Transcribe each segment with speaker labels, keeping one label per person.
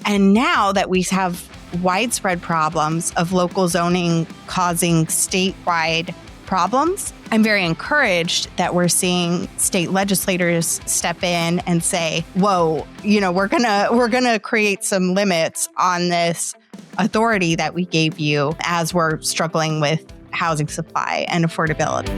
Speaker 1: And now that we have widespread problems of local zoning causing statewide problems, I'm very encouraged that we're seeing state legislators step in and say, whoa, we're gonna create some limits on this authority that we gave you as we're struggling with housing supply and affordability.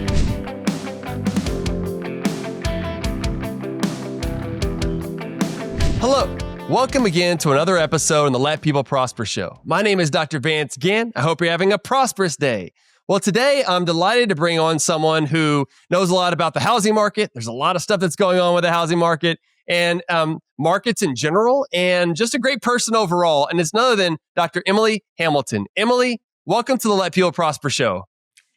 Speaker 2: Hello. Welcome again to another episode on the Let People Prosper show. My name is Dr. Vance Ginn. I hope you're having a prosperous day. Well, today I'm delighted to bring on someone who knows a lot about the housing market. There's a lot of stuff that's going on with the housing market and markets in general, and just a great person overall. And it's none other than Dr. Emily Hamilton. Emily, welcome to the Let People Prosper show.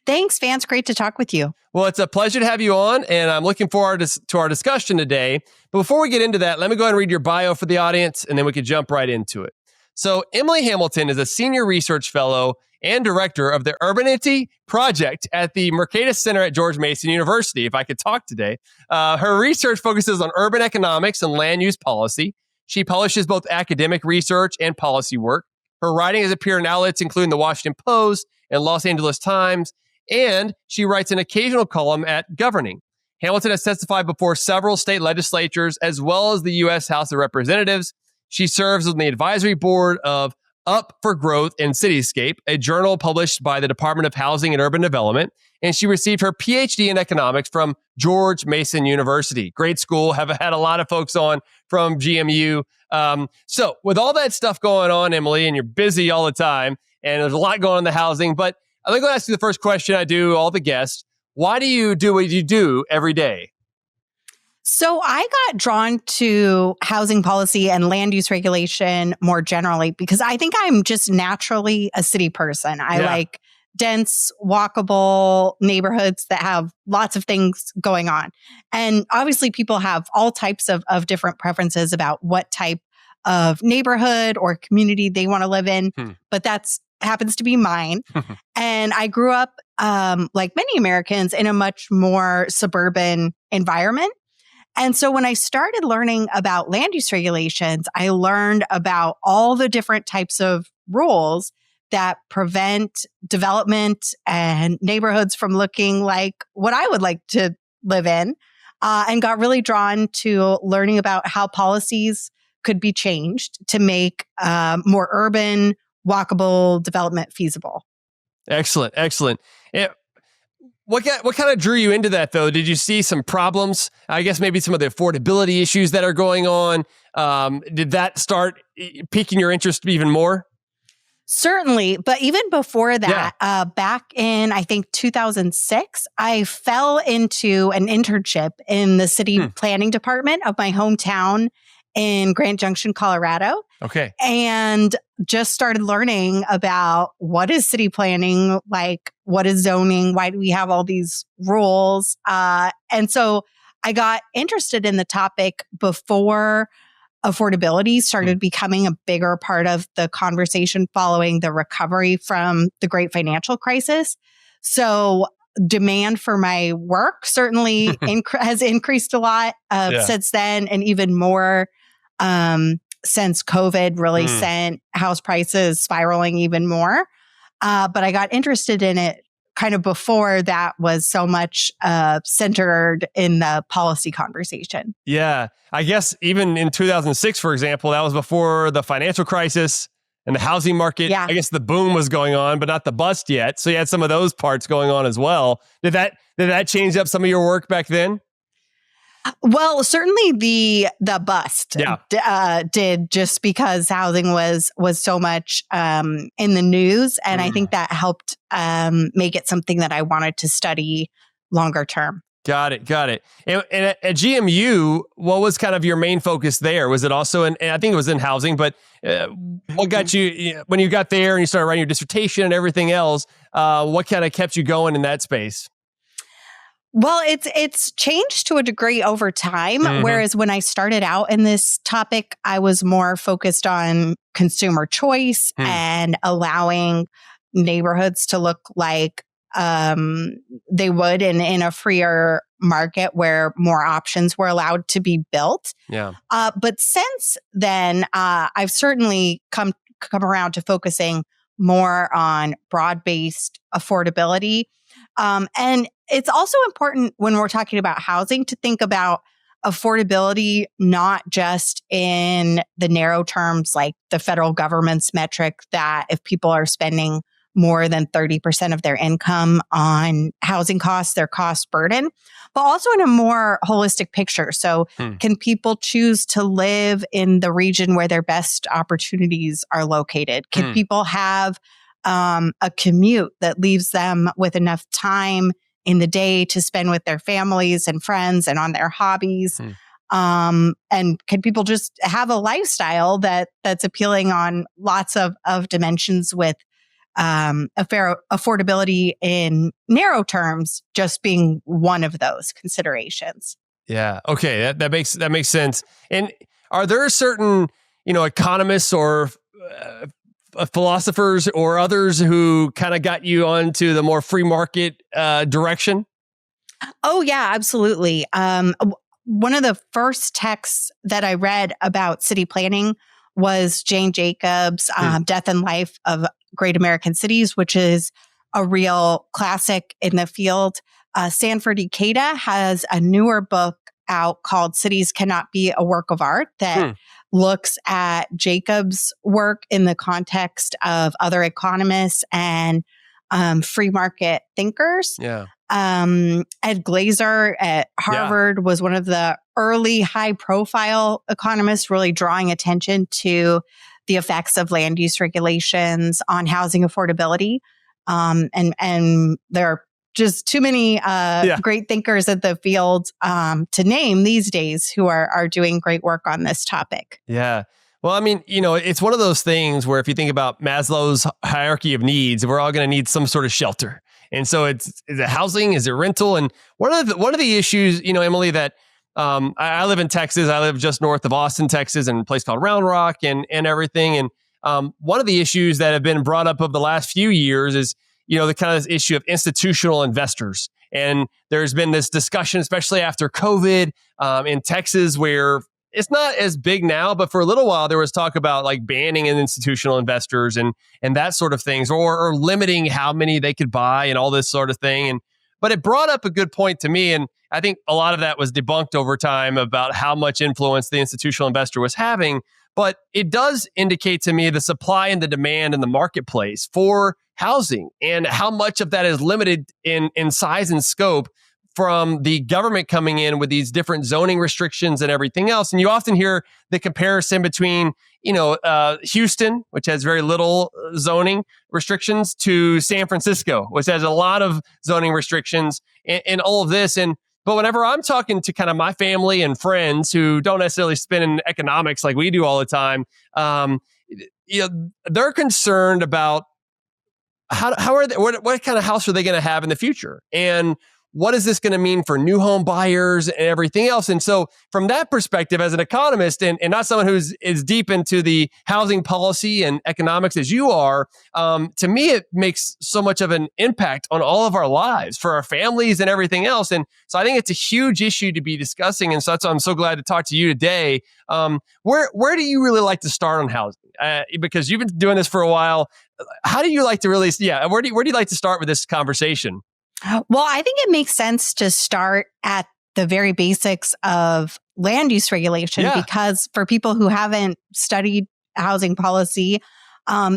Speaker 1: Thanks, Vance. Great to talk with you.
Speaker 2: Well, it's a pleasure to have you on, and I'm looking forward to our discussion today. But before we get into that, let me go ahead and read your bio for the audience, and then we can jump right into it. So Emily Hamilton is a senior research fellow and director of the Urbanity Project at the Mercatus Center at George Mason University, if I could talk today. Her research focuses on urban economics and land use policy. She publishes both academic research and policy work. Her writing has appeared in outlets including the Washington Post and Los Angeles Times, and she writes an occasional column at Governing. Hamilton has testified before several state legislatures as well as the U.S. House of Representatives. She serves on the advisory board of Up for Growth and Cityscape, a journal published by the Department of Housing and Urban Development, and she received her PhD in economics from George Mason University. Great school. Have had a lot of folks on from GMU. So with all that stuff going on, Emily, and you're busy all the time, and there's a lot going on in the housing, but I'm going to ask you the first question I do all the guests. Why do you do what you do every day?
Speaker 1: So I got drawn to housing policy and land use regulation more generally because I think I'm just naturally a city person. I like dense, walkable neighborhoods that have lots of things going on. And obviously people have all types of different preferences about what type of neighborhood or community they want to live in. But that's happens to be mine. And I grew up, like many Americans, in a much more suburban environment. And so when I started learning about land use regulations, I learned about all the different types of rules that prevent development and neighborhoods from looking like what I would like to live in, and got really drawn to learning about how policies could be changed to make more urban, walkable development feasible. Excellent.
Speaker 2: What kind of drew you into that, though? Did you see some problems? I guess maybe some of the affordability issues that are going on. Did that start piquing your interest even more?
Speaker 1: Certainly. But even before that, back in, I think, 2006, I fell into an internship in the city planning department of my hometown in Grand Junction, Colorado.
Speaker 2: Okay.
Speaker 1: And just started learning about what is city planning, like what is zoning, why do we have all these rules? And so I got interested in the topic before affordability started becoming a bigger part of the conversation following the recovery from the great financial crisis. So demand for my work certainly has increased a lot since then, and even more since COVID really sent house prices spiraling even more. But I got interested in it kind of before that was so much centered in the policy conversation.
Speaker 2: Yeah. I guess even in 2006, for example, that was before the financial crisis and the housing market.
Speaker 1: Yeah.
Speaker 2: I guess the boom was going on, but not the bust yet. So you had some of those parts going on as well. Did that change up some of your work back then?
Speaker 1: Well, certainly the bust did, just because housing was so much in the news. And I think that helped make it something that I wanted to study longer term.
Speaker 2: Got it. And at GMU, what was kind of your main focus there? Was it also I think it was in housing, but what got you, when you got there and you started writing your dissertation and everything else, what kind of kept you going in that space?
Speaker 1: Well, it's changed to a degree over time. Whereas when I started out in this topic, I was more focused on consumer choice and allowing neighborhoods to look like they would in a freer market where more options were allowed to be built.
Speaker 2: Yeah.
Speaker 1: But since then, I've certainly come around to focusing more on broad-based affordability. And it's also important when we're talking about housing to think about affordability, not just in the narrow terms like the federal government's metric that if people are spending more than 30% of their income on housing costs, their cost burden, but also in a more holistic picture. So can people choose to live in the region where their best opportunities are located? Can people have a commute that leaves them with enough time in the day to spend with their families and friends and on their hobbies? And can people just have a lifestyle that's appealing on lots of dimensions with a fair affordability in narrow terms just being one of those considerations?
Speaker 2: Yeah. Okay. That makes sense. And are there certain, economists or philosophers or others who kind of got you onto the more free market direction?
Speaker 1: Oh, yeah, absolutely. One of the first texts that I read about city planning was Jane Jacobs' Death and Life of Great American Cities, which is a real classic in the field. Sanford Ikeda has a newer book out called Cities Cannot Be a Work of Art that looks at Jacobs' work in the context of other economists and free market thinkers.
Speaker 2: Yeah.
Speaker 1: Ed Glazer at Harvard was one of the early high-profile economists really drawing attention to the effects of land use regulations on housing affordability. And there are just too many great thinkers in the field to name these days who are doing great work on this topic.
Speaker 2: Yeah. Well, I mean, it's one of those things where if you think about Maslow's hierarchy of needs, we're all going to need some sort of shelter. And so is it housing? Is it rental? And one of the issues, Emily, that I live in Texas. I live just north of Austin, Texas, in a place called Round Rock and everything. And one of the issues that have been brought up over the last few years is, the kind of issue of institutional investors. And there's been this discussion, especially after COVID in Texas, where it's not as big now, but for a little while there was talk about like banning institutional investors and that sort of things, or limiting how many they could buy and all this sort of thing. But it brought up a good point to me, and I think a lot of that was debunked over time about how much influence the institutional investor was having. But it does indicate to me the supply and the demand in the marketplace for housing and how much of that is limited in size and scope from the government coming in with these different zoning restrictions and everything else. And you often hear the comparison between, Houston, which has very little zoning restrictions, to San Francisco, which has a lot of zoning restrictions and all of this. But whenever I'm talking to kind of my family and friends who don't necessarily spin in economics like we do all the time, they're concerned about how are they, what kind of house are they going to have in the future? And what is this going to mean for new home buyers and everything else? And so from that perspective, as an economist and not someone who's is deep into the housing policy and economics as you are, to me, it makes so much of an impact on all of our lives for our families and everything else. And so I think it's a huge issue to be discussing. And so that's why I'm so glad to talk to you today. Where do you really like to start on housing? Because you've been doing this for a while. How do you like to really, where do you like to start with this conversation?
Speaker 1: Well, I think it makes sense to start at the very basics of land use regulation, because for people who haven't studied housing policy,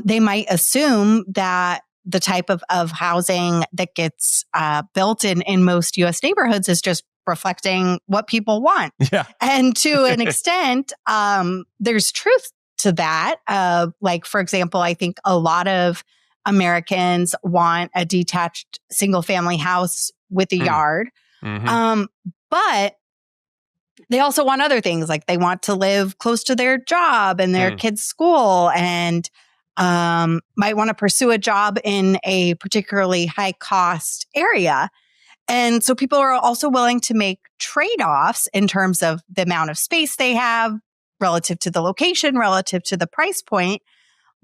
Speaker 1: they might assume that the type of housing that gets built in most U.S. neighborhoods is just reflecting what people want. Yeah. And to an extent, there's truth to that. Like, for example, I think a lot of Americans want a detached single family house with a yard. Mm-hmm. But they also want other things, like they want to live close to their job and their kids' school, and might want to pursue a job in a particularly high cost area. And so people are also willing to make trade-offs in terms of the amount of space they have relative to the location, relative to the price point.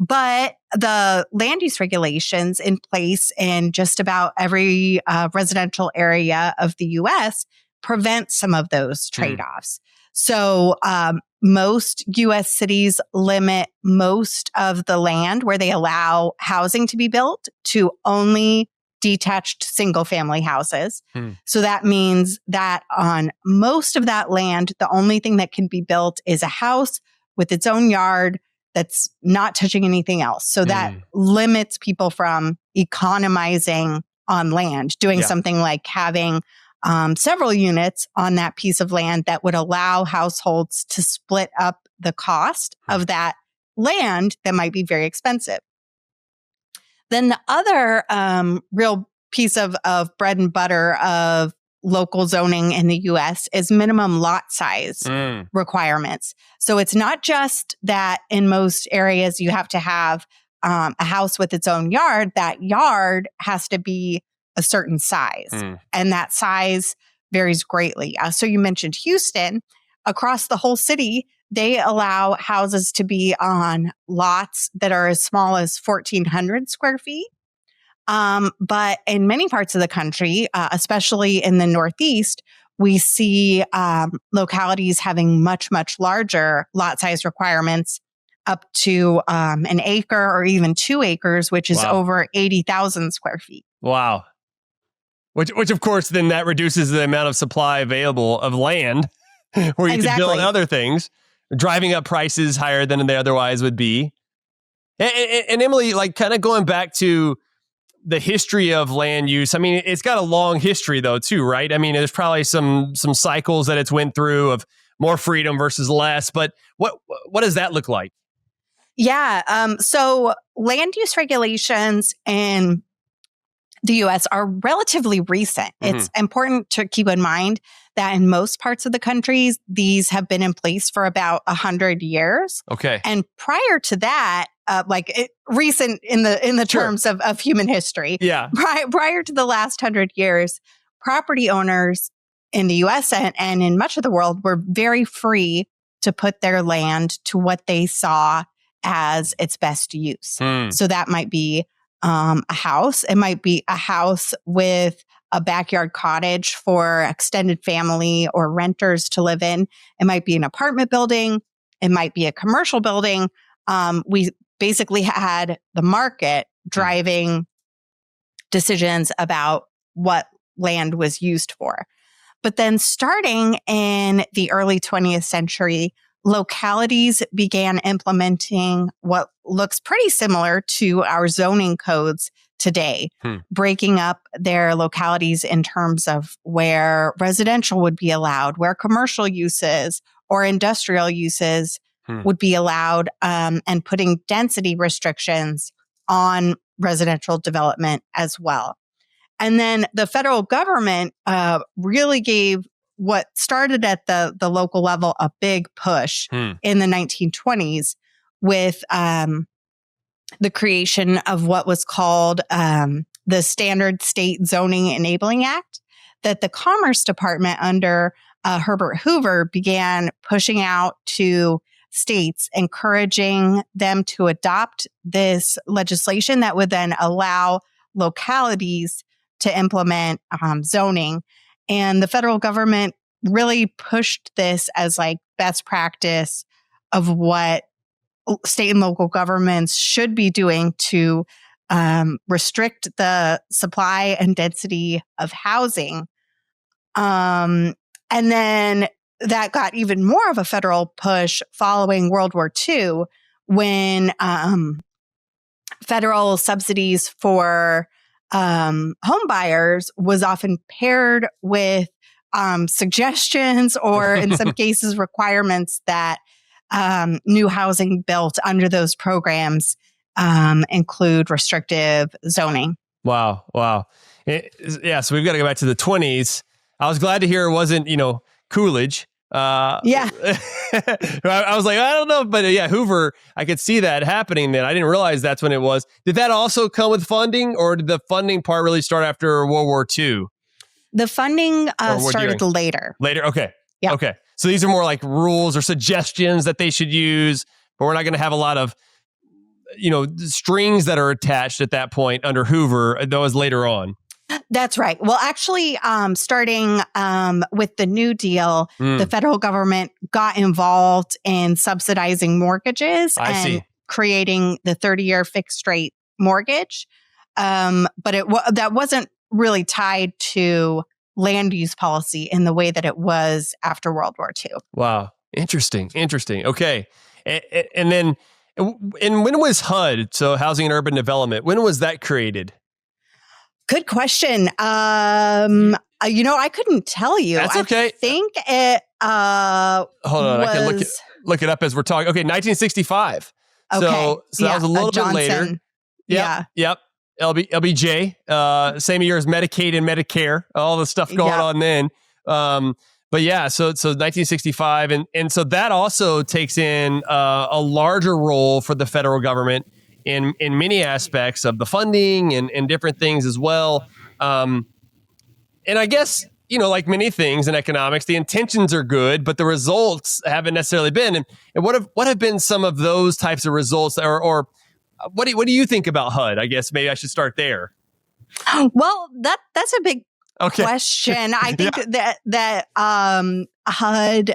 Speaker 1: But the land use regulations in place in just about every residential area of the US prevent some of those trade-offs. So most US cities limit most of the land where they allow housing to be built to only detached single family houses. So that means that on most of that land, the only thing that can be built is a house with its own yard that's not touching anything else. So that limits people from economizing on land, doing something like having several units on that piece of land that would allow households to split up the cost of that land that might be very expensive. Then the other real piece of bread and butter of local zoning in the US is minimum lot size requirements. So it's not just that in most areas you have to have a house with its own yard. That yard has to be a certain size, and that size varies greatly. So you mentioned Houston. Across the whole city, they allow houses to be on lots that are as small as 1,400 square feet. But in many parts of the country, especially in the Northeast, we see localities having much, much larger lot size requirements, up to an acre or even 2 acres, which is over 80,000 square feet.
Speaker 2: Wow. Which of course, then that reduces the amount of supply available of land where you can build other things, driving up prices higher than they otherwise would be. And Emily, like kind of going back to the history of land use, I mean, it's got a long history though too, right? I mean, there's probably some cycles that it's went through of more freedom versus less, but what does that look like?
Speaker 1: Yeah. So land use regulations in the US are relatively recent. It's important to keep in mind that in most parts of the country, these have been in place for about 100 years.
Speaker 2: Okay.
Speaker 1: And prior to that, recent in the terms of human history.
Speaker 2: Yeah.
Speaker 1: Prior to the last 100 years, property owners in the US and in much of the world were very free to put their land to what they saw as its best use. So that might be a house. It might be a house with a backyard cottage for extended family or renters to live in. It might be an apartment building. It might be a commercial building. We basically had the market driving decisions about what land was used for. But then starting in the early 20th century, localities began implementing what looks pretty similar to our zoning codes today, breaking up their localities in terms of where residential would be allowed, where commercial uses or industrial uses would be allowed, and putting density restrictions on residential development as well. And then the federal government really gave what started at the local level a big push in the 1920s with the creation of what was called the Standard State Zoning Enabling Act, that the Commerce Department under Herbert Hoover began pushing out to states, encouraging them to adopt this legislation that would then allow localities to implement zoning. And the federal government really pushed this as like best practice of what state and local governments should be doing to restrict the supply and density of housing. And then that got even more of a federal push following World War II, when federal subsidies for home buyers was often paired with suggestions or in some cases requirements that new housing built under those programs include restrictive zoning. Wow.
Speaker 2: So we've got to go back to the 20s. I was glad to hear it wasn't, Coolidge. I was like, I don't know, but Hoover, I could see that happening then. I didn't realize that's when it was. Did that also come with funding, or did the funding part really start after World War II?
Speaker 1: The funding started later.
Speaker 2: Later? Okay.
Speaker 1: Yeah.
Speaker 2: Okay. So these are more like rules or suggestions that they should use, but we're not going to have a lot of strings that are attached at that point under Hoover. That was later on.
Speaker 1: That's right. Well, actually, starting with the New Deal, the federal government got involved in subsidizing mortgages and creating the 30-year fixed rate mortgage. But that wasn't really tied to land use policy in the way that it was after World War II.
Speaker 2: Wow. Interesting. Okay. And when was HUD, so Housing and Urban Development, when was that created?
Speaker 1: Good question. I couldn't tell you.
Speaker 2: That's okay.
Speaker 1: I think it
Speaker 2: hold on, I can look it up as we're talking. Okay, 1965.
Speaker 1: Okay.
Speaker 2: So that was a little bit later.
Speaker 1: Yep.
Speaker 2: LBJ, same year as Medicaid and Medicare, all the stuff going on then. But yeah, so 1965, and so that also takes in a larger role for the federal government in many aspects of the funding and different things as well. And I guess, like many things in economics, the intentions are good, but the results haven't necessarily been. And what have been some of those types of results, or what do you think about HUD? I guess maybe I should start there.
Speaker 1: Well, that's a big question. I think that HUD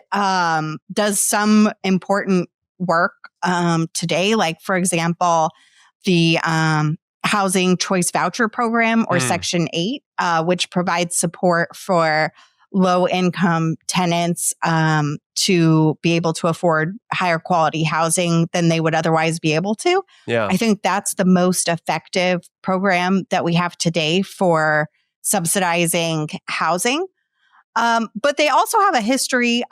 Speaker 1: does some important work today, like, for example, the Housing Choice Voucher Program, or Section 8, which provides support for low-income tenants to be able to afford higher quality housing than they would otherwise be able to.
Speaker 2: Yeah.
Speaker 1: I think that's the most effective program that we have today for subsidizing housing. But they also have a history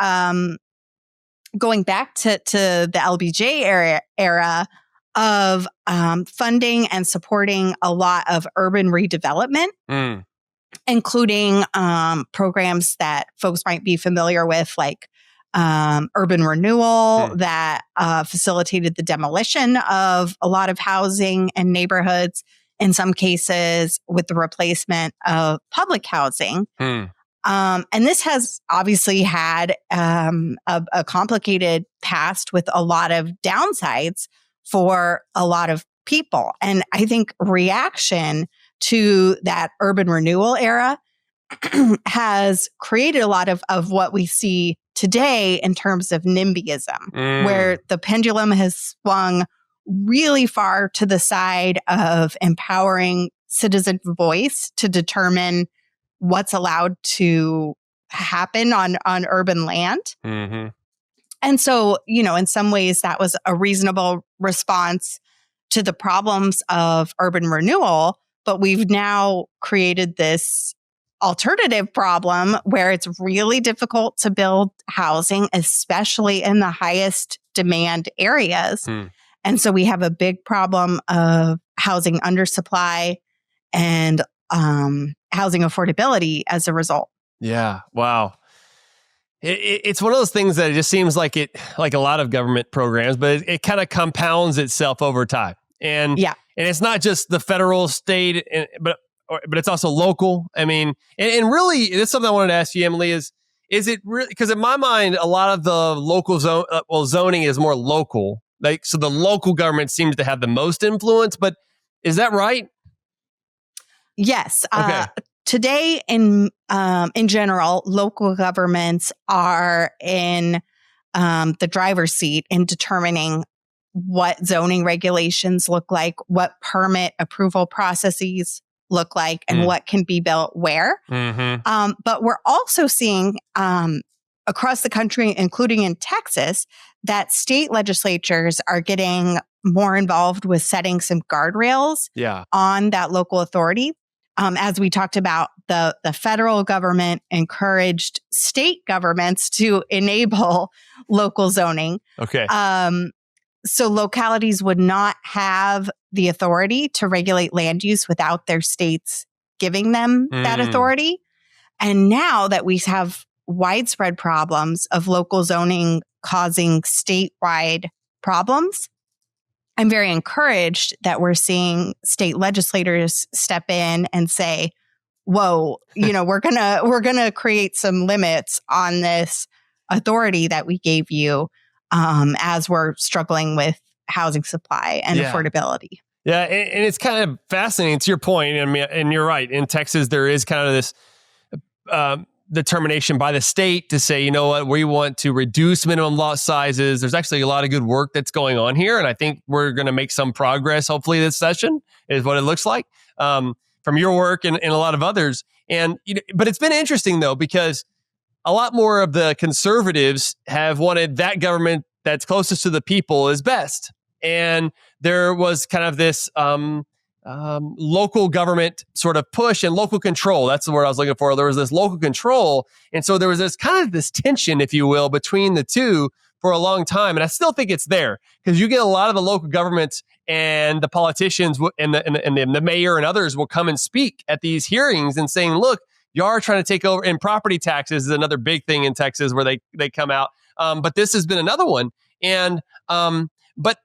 Speaker 1: going back to the LBJ era of funding and supporting a lot of urban redevelopment, including programs that folks might be familiar with, like urban renewal that facilitated the demolition of a lot of housing and neighborhoods, in some cases with the replacement of public housing. And this has obviously had a complicated past with a lot of downsides for a lot of people. And I think reaction to that urban renewal era has created a lot of what we see today in terms of NIMBYism, where the pendulum has swung really far to the side of empowering citizen voice to determine what's allowed to happen on urban land. And so, in some ways that was a reasonable response to the problems of urban renewal, but we've now created this alternative problem where it's really difficult to build housing, especially in the highest demand areas. And so we have a big problem of housing undersupply and housing affordability as a result.
Speaker 2: Yeah. Wow. It's one of those things that it just seems like a lot of government programs, but it kind of compounds itself over time. And it's not just the federal, state, but it's also local. I mean, and really, this is something I wanted to ask you, Emily, is it really, because in my mind, a lot of the local zoning is more local. So the local government seems to have the most influence, but is that right?
Speaker 1: Yes. Okay. Today, in general, local governments are in the driver's seat in determining what zoning regulations look like, what permit approval processes look like, and what can be built where. But we're also seeing across the country, including in Texas, that state legislatures are getting more involved with setting some guardrails on that local authority. As we talked about, the federal government encouraged state governments to enable local zoning.
Speaker 2: Okay.
Speaker 1: So localities would not have the authority to regulate land use without their states giving them that authority. And now that we have widespread problems of local zoning causing statewide problems, I'm very encouraged that we're seeing state legislators step in and say, whoa, we're gonna create some limits on this authority that we gave you as we're struggling with housing supply and affordability.
Speaker 2: Yeah, and it's kind of fascinating to your point. I mean, and you're right. In Texas, there is kind of this determination by the state to say, you know what, we want to reduce minimum lot sizes. There's actually a lot of good work that's going on here, and I think we're going to make some progress. Hopefully, this session is what it looks like from your work and a lot of others. And but it's been interesting though, because a lot more of the conservatives have wanted that government that's closest to the people is best. And there was kind of this local government sort of push and local control. That's the word I was looking for. There was this local control. And so there was this kind of this tension, if you will, between the two for a long time. And I still think it's there because you get a lot of the local governments and the politicians and the mayor and others will come and speak at these hearings and saying, look, you are trying to take over. And property taxes is another big thing in Texas where they come out. But this has been another one. And but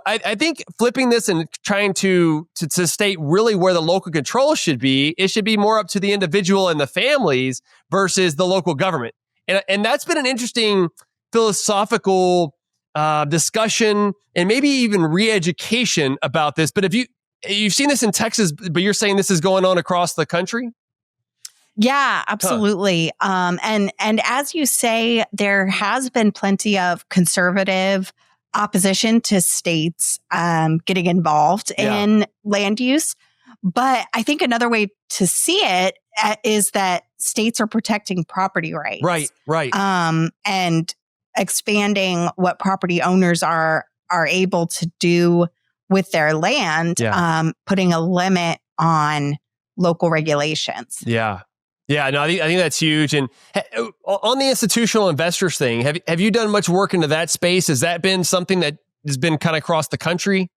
Speaker 2: I think flipping this and trying to state really where the local control should be, it should be more up to the individual and the families versus the local government. And that's been an interesting philosophical discussion and maybe even re-education about this. But if you've seen this in Texas, but you're saying this is going on across the country?
Speaker 1: Yeah, absolutely. And as you say, there has been plenty of conservative opposition to states getting involved in land use. But I think another way to see it is that states are protecting property rights.
Speaker 2: Right.
Speaker 1: And expanding what property owners are able to do with their land, putting a limit on local regulations.
Speaker 2: Yeah, no, I think that's huge. And on the institutional investors thing, have you done much work into that space? Has that been something that has been kind of across the country?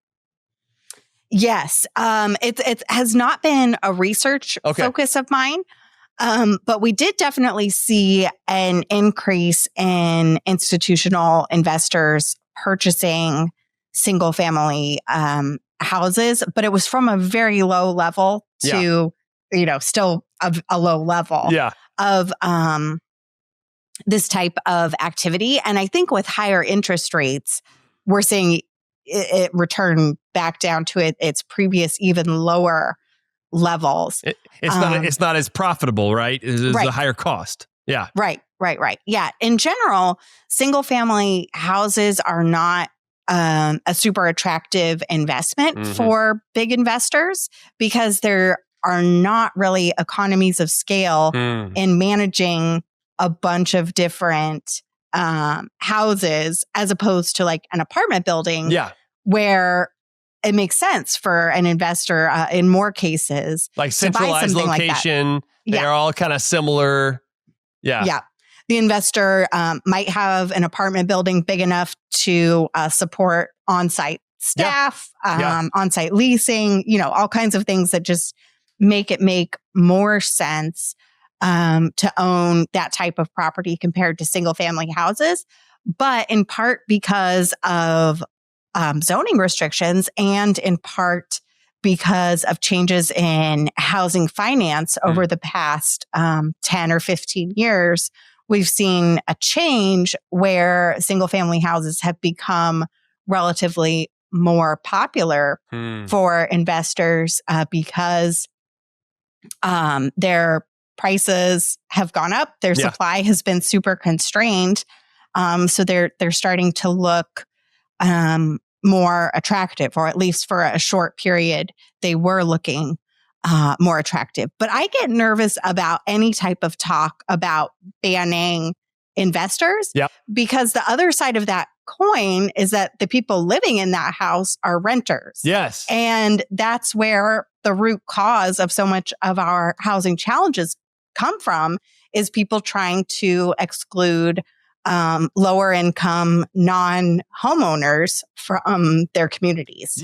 Speaker 1: Yes, it has not been a research focus of mine, but we did definitely see an increase in institutional investors purchasing single family houses, but it was from a very low level to still a low level of this type of activity. And I think with higher interest rates, we're seeing it return back down to its previous, even lower levels.
Speaker 2: It's not as profitable, right? It's a higher cost. Yeah.
Speaker 1: Right. Yeah. In general, single family houses are not a super attractive investment for big investors because there are not really economies of scale in managing a bunch of different houses as opposed to like an apartment building where it makes sense for an investor in more cases.
Speaker 2: Like centralized location, like they're all kind of similar. Yeah.
Speaker 1: The investor might have an apartment building big enough to support on-site staff, on-site leasing, all kinds of things that just make more sense to own that type of property compared to single family houses. But in part because of zoning restrictions and in part because of changes in housing finance over the past 10 or 15 years, we've seen a change where single family houses have become relatively more popular for investors because their prices have gone up. Their supply has been super constrained. So they're starting to look more attractive, or at least for a short period, they were looking more attractive. But I get nervous about any type of talk about banning investors because the other side of that coin is that the people living in that house are renters.
Speaker 2: Yes.
Speaker 1: And that's where the root cause of so much of our housing challenges come from, is people trying to exclude lower income non-homeowners from their communities.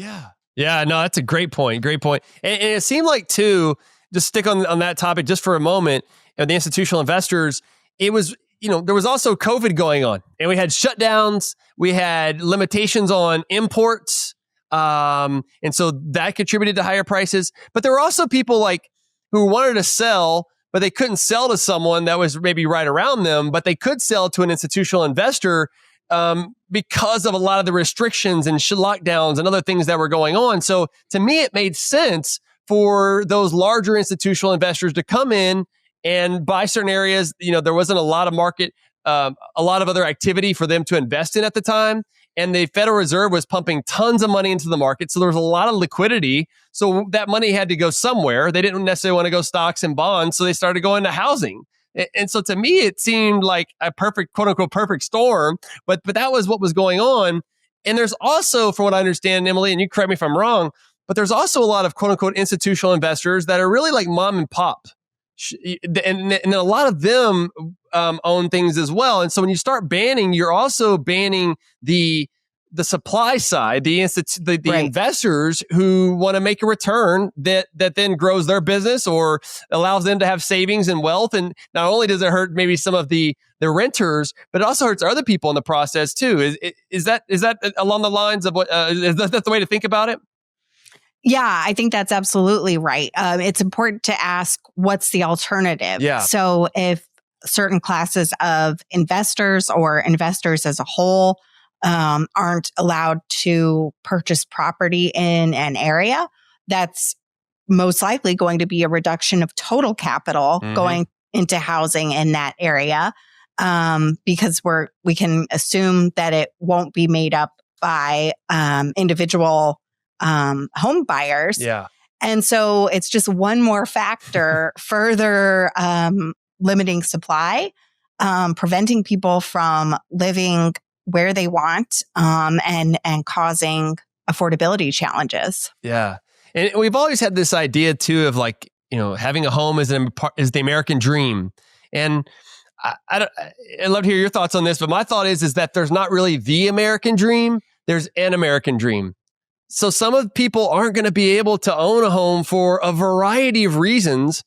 Speaker 2: Yeah, no, that's a great point. And it seemed like too, just stick on that topic just for a moment, the institutional investors, it was, there was also COVID going on and we had shutdowns, we had limitations on imports. And so that contributed to higher prices, but there were also people like who wanted to sell, but they couldn't sell to someone that was maybe right around them, but they could sell to an institutional investor because of a lot of the restrictions and lockdowns and other things that were going on. So to me, it made sense for those larger institutional investors to come in and buy certain areas. There wasn't a lot of market, a lot of other activity for them to invest in at the time. And the Federal Reserve was pumping tons of money into the market. So there was a lot of liquidity. So that money had to go somewhere. They didn't necessarily want to go stocks and bonds. So they started going to housing. And so to me, it seemed like a perfect, quote unquote, perfect storm. But that was what was going on. And there's also, from what I understand, Emily, and you correct me if I'm wrong, but there's also a lot of quote unquote institutional investors that are really like mom and pop. And a lot of them own things as well. And so when you start banning, you're also banning the supply side, the right. investors who want to make a return that then grows their business or allows them to have savings and wealth. And not only does it hurt maybe some of the renters, but it also hurts other people in the process too. Is that along the lines of what is that the way to think about it?
Speaker 1: Yeah, I think that's absolutely right. It's important to ask, what's the alternative?
Speaker 2: Yeah.
Speaker 1: So if certain classes of investors or investors as a whole aren't allowed to purchase property in an area, that's most likely going to be a reduction of total capital going into housing in that area, because we can assume that it won't be made up by individual home buyers.
Speaker 2: Yeah.
Speaker 1: And so it's just one more factor further limiting supply, preventing people from living where they want, and causing affordability challenges.
Speaker 2: Yeah. And we've always had this idea too of like, having a home is the American dream. And I'd love to hear your thoughts on this, but my thought is that there's not really the American dream. There's an American dream. So some of people aren't going to be able to own a home for a variety of reasons.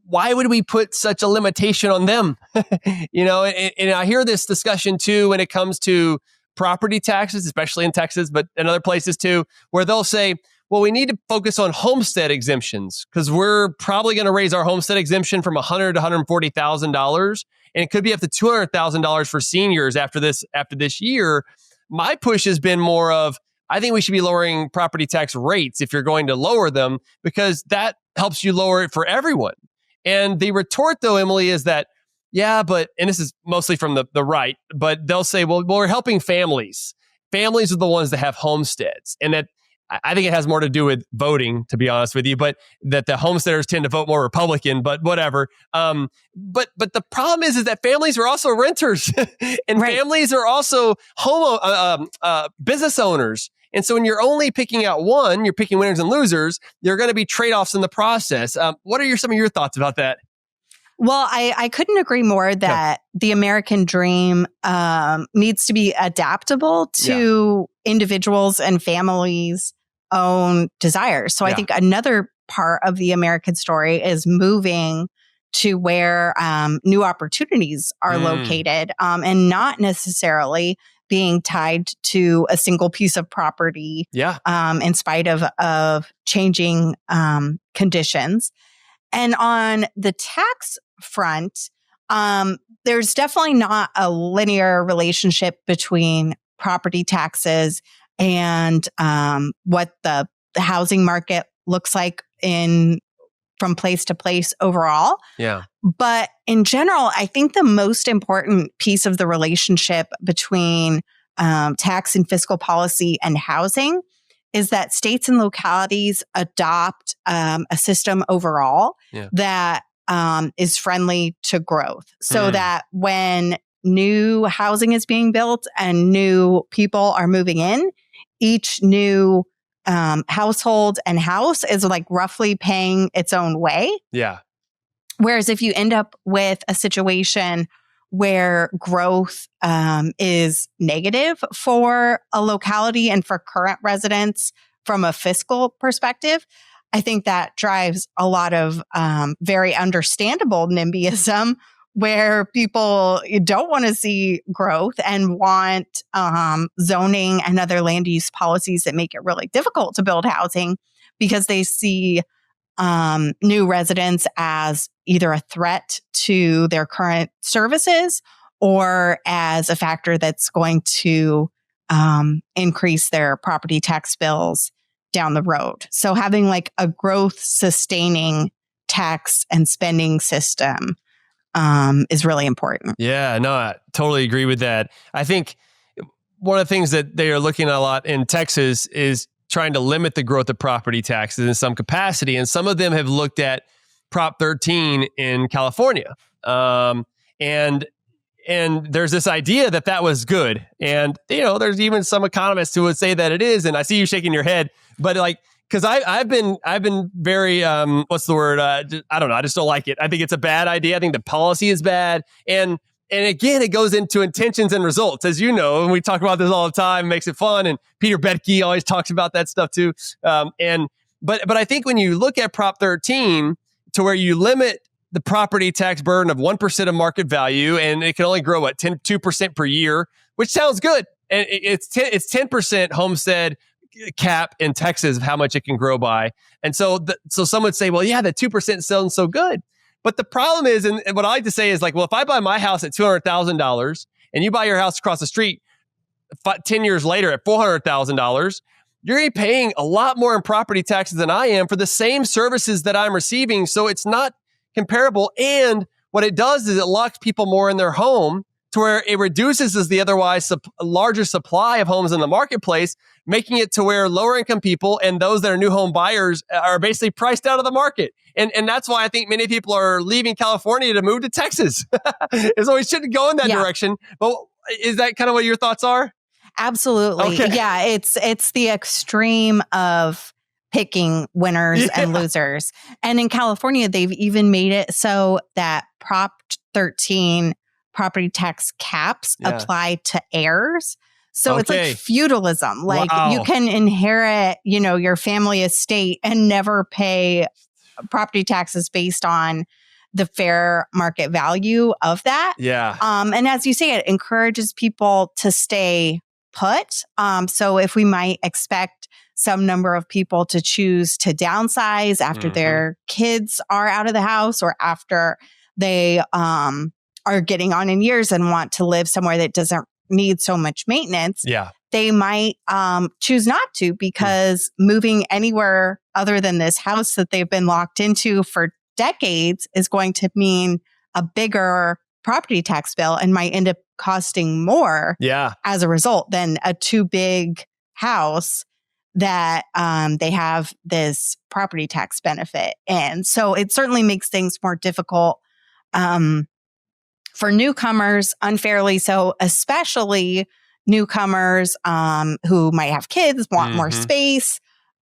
Speaker 2: Why would we put such a limitation on them? And I hear this discussion too when it comes to property taxes, especially in Texas, but in other places too, where they'll say, well, we need to focus on homestead exemptions because we're probably going to raise our homestead exemption from $100,000 to $140,000, and it could be up to $200,000 for seniors after this year. My push has been more of, I think we should be lowering property tax rates if you're going to lower them, because that helps you lower it for everyone. And the retort, though, Emily, is that, yeah, but, and this is mostly from the right, but they'll say, well, we're helping families. Families are the ones that have homesteads. And that I think it has more to do with voting, to be honest with you, but that the homesteaders tend to vote more Republican, but whatever. But the problem is that families are also renters and right. Families are also business owners. And so when you're only picking out one, you're picking winners and losers, there are going to be trade-offs in the process. What are some of your thoughts about that?
Speaker 1: Well, I couldn't agree more that the American dream needs to be adaptable to individuals and families' own desires. So I think another part of the American story is moving to where new opportunities are located, and not necessarily being tied to a single piece of property in spite of changing conditions. And on the tax front, there's definitely not a linear relationship between property taxes and what the housing market looks like from place to place overall.
Speaker 2: Yeah.
Speaker 1: But in general, I think the most important piece of the relationship between tax and fiscal policy and housing is that states and localities adopt a system overall that is friendly to growth, so that when new housing is being built and new people are moving in, each new household and house is like roughly paying its own way.
Speaker 2: Yeah.
Speaker 1: Whereas if you end up with a situation where growth is negative for a locality and for current residents from a fiscal perspective, I think that drives a lot of very understandable NIMBYism, where people don't want to see growth and want zoning and other land use policies that make it really difficult to build housing, because they see new residents as either a threat to their current services or as a factor that's going to increase their property tax bills down the road. So having like a growth sustaining tax and spending system is really important.
Speaker 2: Yeah, no, I totally agree with that. I think one of the things that they are looking at a lot in Texas is trying to limit the growth of property taxes in some capacity. And some of them have looked at Prop 13 in California. And there's this idea that that was good. And, there's even some economists who would say that it is. And I see you shaking your head, but like, because I've been very, what's the word? I don't know. I just don't like it. I think it's a bad idea. I think the policy is bad. And again, it goes into intentions and results, as you know, and we talk about this all the time, makes it fun. And Peter Boettke always talks about that stuff too. But I think when you look at Prop 13 to where you limit the property tax burden of 1% of market value, and it can only grow at 2% per year, which sounds good. And it's 10% homestead cap in Texas of how much it can grow by. And so some would say, well, yeah, that 2% sounds so good. But the problem is, and what I like to say is like, well, if I buy my house at $200,000 and you buy your house across the street 10 years later at $400,000, you're going to be paying a lot more in property taxes than I am for the same services that I'm receiving. So it's not comparable. And what it does is it locks people more in their home to where it reduces the otherwise larger supply of homes in the marketplace, making it to where lower income people and those that are new home buyers are basically priced out of the market. And that's why I think many people are leaving California to move to Texas. So we shouldn't go in that direction. But is that kind of what your thoughts are?
Speaker 1: Absolutely.
Speaker 2: Okay.
Speaker 1: Yeah, it's the extreme of picking winners and losers. And in California, they've even made it so that Prop 13 property tax caps apply to heirs. So it's like feudalism. Like you can inherit, your family estate and never pay property taxes based on the fair market value of that.
Speaker 2: Yeah.
Speaker 1: And as you say, it encourages people to stay put. So if we might expect some number of people to choose to downsize after their kids are out of the house or after they are getting on in years and want to live somewhere that doesn't need so much maintenance, they might choose not to because moving anywhere other than this house that they've been locked into for decades is going to mean a bigger property tax bill and might end up costing more as a result than a too big house that they have this property tax benefit. And so it certainly makes things more difficult for newcomers, unfairly so, especially newcomers who might have kids, want more space,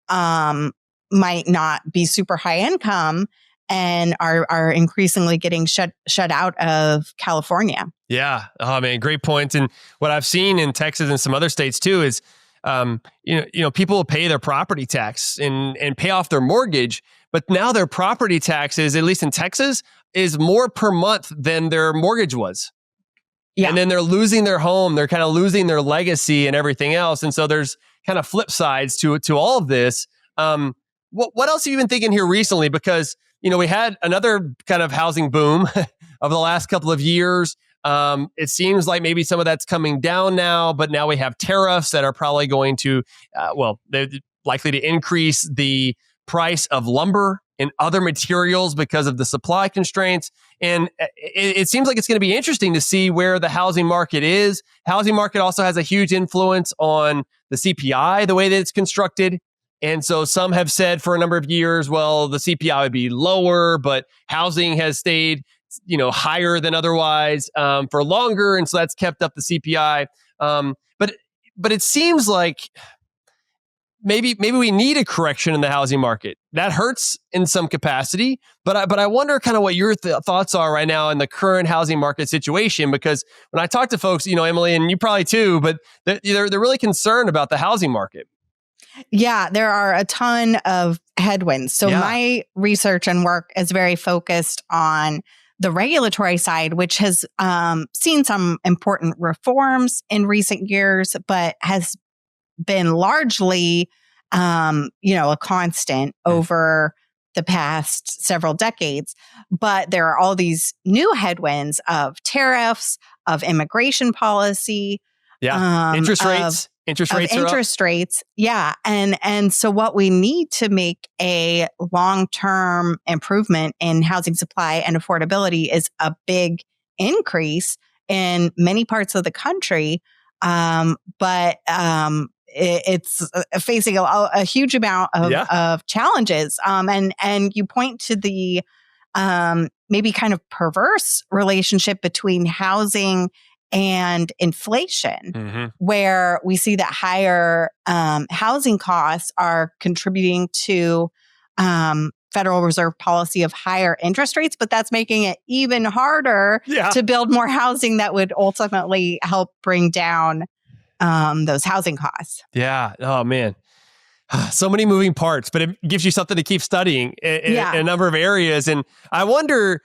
Speaker 1: might not be super high income, and are increasingly getting shut out of California.
Speaker 2: Yeah. Oh man, great point. And what I've seen in Texas and some other states too is, people will pay their property tax and pay off their mortgage, but now their property taxes, at least in Texas, is more per month than their mortgage was. Yeah. And then they're losing their home. They're kind of losing their legacy and everything else. And so there's kind of flip sides to all of this. What else have you been thinking here recently? Because, we had another kind of housing boom over the last couple of years. It seems like maybe some of that's coming down now, but now we have tariffs that are probably going to, they're likely to increase the price of lumber and other materials because of the supply constraints. And it seems like it's going to be interesting to see where the housing market is. Housing market also has a huge influence on the CPI, the way that it's constructed. And so some have said for a number of years, well, the CPI would be lower, but housing has stayed higher than otherwise for longer. And so that's kept up the CPI. But it seems like maybe we need a correction in the housing market. That hurts in some capacity. But I wonder kind of what your thoughts are right now in the current housing market situation, because when I talk to folks, Emily, and you probably too, but they're really concerned about the housing market.
Speaker 1: Yeah, there are a ton of headwinds. So my research and work is very focused on the regulatory side, which has seen some important reforms in recent years, but has been largely, a constant over the past several decades. But there are all these new headwinds of tariffs, of immigration policy.
Speaker 2: Yeah. Interest rates.
Speaker 1: Interest rates. Yeah. And so what we need to make a long-term improvement in housing supply and affordability is a big increase in many parts of the country. But it's facing a huge amount of challenges. And you point to the maybe kind of perverse relationship between housing and inflation, where we see that higher housing costs are contributing to Federal Reserve policy of higher interest rates, but that's making it even harder to build more housing that would ultimately help bring down those housing costs.
Speaker 2: Yeah. Oh, man. So many moving parts, but it gives you something to keep studying in a number of areas. And I wonder,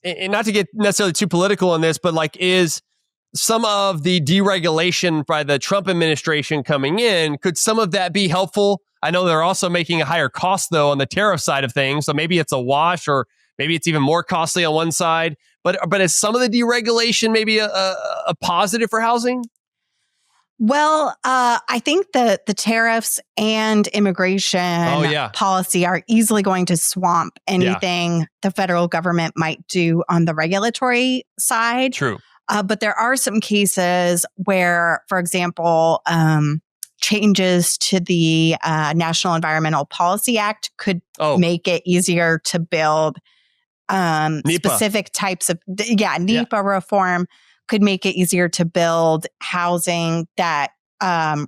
Speaker 2: and not to get necessarily too political on this, but is some of the deregulation by the Trump administration coming in, could some of that be helpful? I know they're also making a higher cost, though, on the tariff side of things. So maybe it's a wash, or maybe it's even more costly on one side. But is some of the deregulation maybe a positive for housing?
Speaker 1: Well, I think that the tariffs and immigration policy are easily going to swamp anything the federal government might do on the regulatory side.
Speaker 2: True.
Speaker 1: But there are some cases where, for example, changes to the National Environmental Policy Act could make it easier to build specific types of NEPA reform could make it easier to build housing that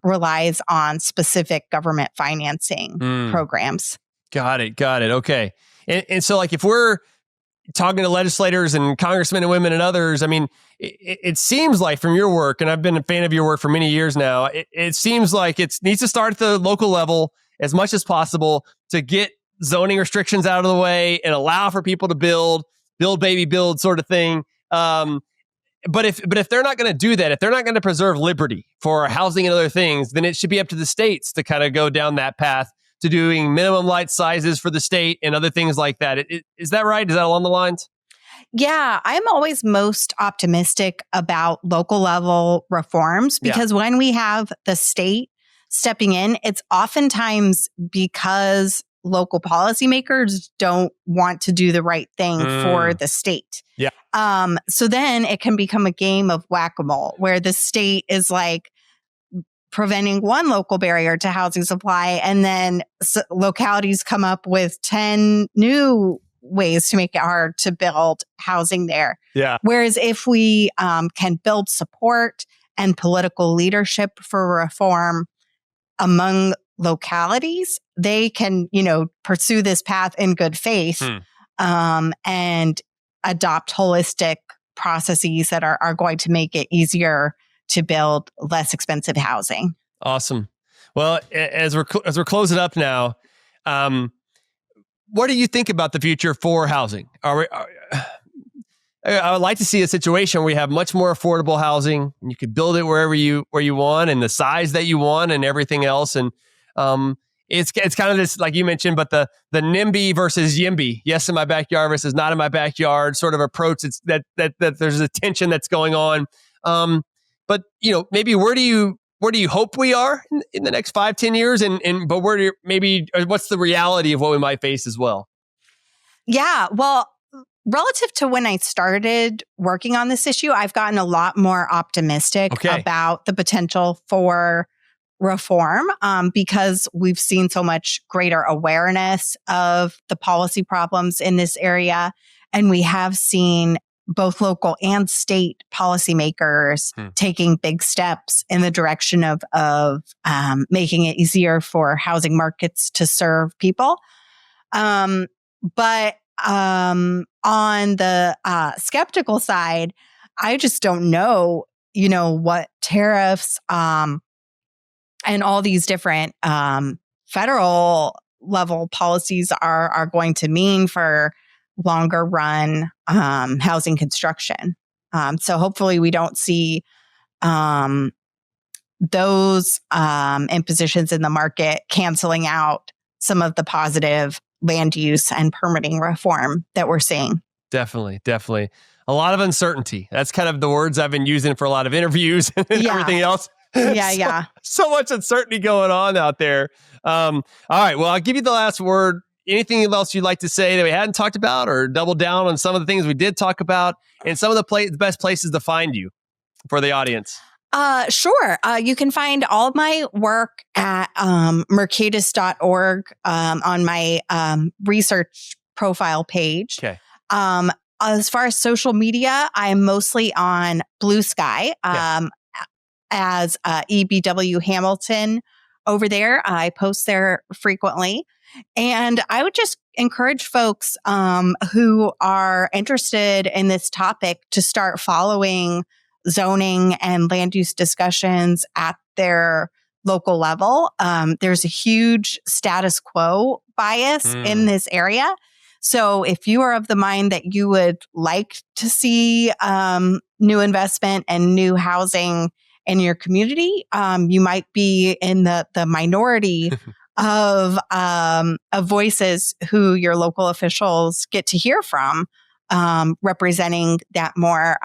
Speaker 1: relies on specific government financing programs. Got it.
Speaker 2: Okay. And so if we're talking to legislators and congressmen and women and others, I mean, it seems like from your work, and I've been a fan of your work for many years now, it seems like it needs to start at the local level as much as possible to get zoning restrictions out of the way and allow for people to build baby build sort of thing. But if they're not going to do that, if they're not going to preserve liberty for housing and other things, then it should be up to the states to kind of go down that path to doing minimum lot sizes for the state and other things like that. Is that right? Is that along the lines?
Speaker 1: Yeah, I'm always most optimistic about local level reforms because when we have the state stepping in, it's oftentimes because local policymakers don't want to do the right thing for the state.
Speaker 2: Yeah.
Speaker 1: So then it can become a game of whack-a-mole where the state is preventing one local barrier to housing supply, and then localities come up with 10 new ways to make it hard to build housing there.
Speaker 2: Yeah.
Speaker 1: Whereas if we can build support and political leadership for reform among localities, they can, pursue this path in good faith and adopt holistic processes that are going to make it easier to build less expensive housing.
Speaker 2: Awesome. Well, as we're closing up now, what do you think about the future for housing? I would like to see a situation where we have much more affordable housing, and you could build it where you want and the size that you want and everything else. And it's kind of this, like you mentioned, but the NIMBY versus YIMBY, yes in my backyard versus not in my backyard sort of approach. It's that there's a tension that's going on. But maybe where do you hope we are in the next 5-10 years? But what's the reality of what we might face as well?
Speaker 1: Yeah, well, relative to when I started working on this issue, I've gotten a lot more optimistic about the potential for reform because we've seen so much greater awareness of the policy problems in this area. And we have seen both local and state policymakers taking big steps in the direction of making it easier for housing markets to serve people. But on the skeptical side, I just don't know, what tariffs and all these different federal level policies are going to mean for longer run housing construction. So hopefully we don't see those impositions in the market canceling out some of the positive land use and permitting reform that we're seeing.
Speaker 2: Definitely. a lot of uncertainty. That's kind of the words I've been using for a lot of interviews and everything else. So much uncertainty going on out there. All right. Well, I'll give you the last word. Anything else you'd like to say that we hadn't talked about, or double down on some of the things we did talk about, and some of the best places to find you for the audience?
Speaker 1: Sure. You can find all of my work at mercatus.org on my research profile page.
Speaker 2: Okay.
Speaker 1: As far as social media, I'm mostly on Blue Sky as EBW Hamilton over there. I post there frequently. And I would just encourage folks who are interested in this topic to start following zoning and land use discussions at their local level. There's a huge status quo bias in this area. So if you are of the mind that you would like to see new investment and new housing in your community, you might be in the minority of voices who your local officials get to hear from, representing that more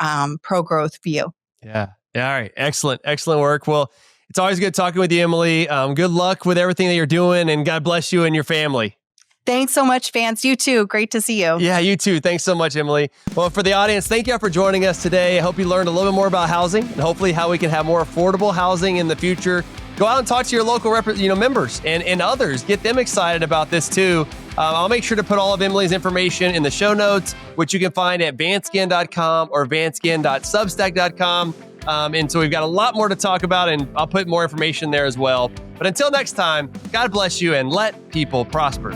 Speaker 1: pro-growth view.
Speaker 2: Yeah. All right. Excellent. Excellent work. Well, it's always good talking with you, Emily. Good luck with everything that you're doing, and God bless you and your family.
Speaker 1: Thanks so much, Vance. You too. Great to see you.
Speaker 2: Yeah, you too. Thanks so much, Emily. Well, for the audience, thank you for joining us today. I hope you learned a little bit more about housing and hopefully how we can have more affordable housing in the future. Go out and talk to your local members and others. Get them excited about this too. I'll make sure to put all of Emily's information in the show notes, which you can find at vanceginn.com or vanceginn.substack.com. And so we've got a lot more to talk about, and I'll put more information there as well. But until next time, God bless you and let people prosper.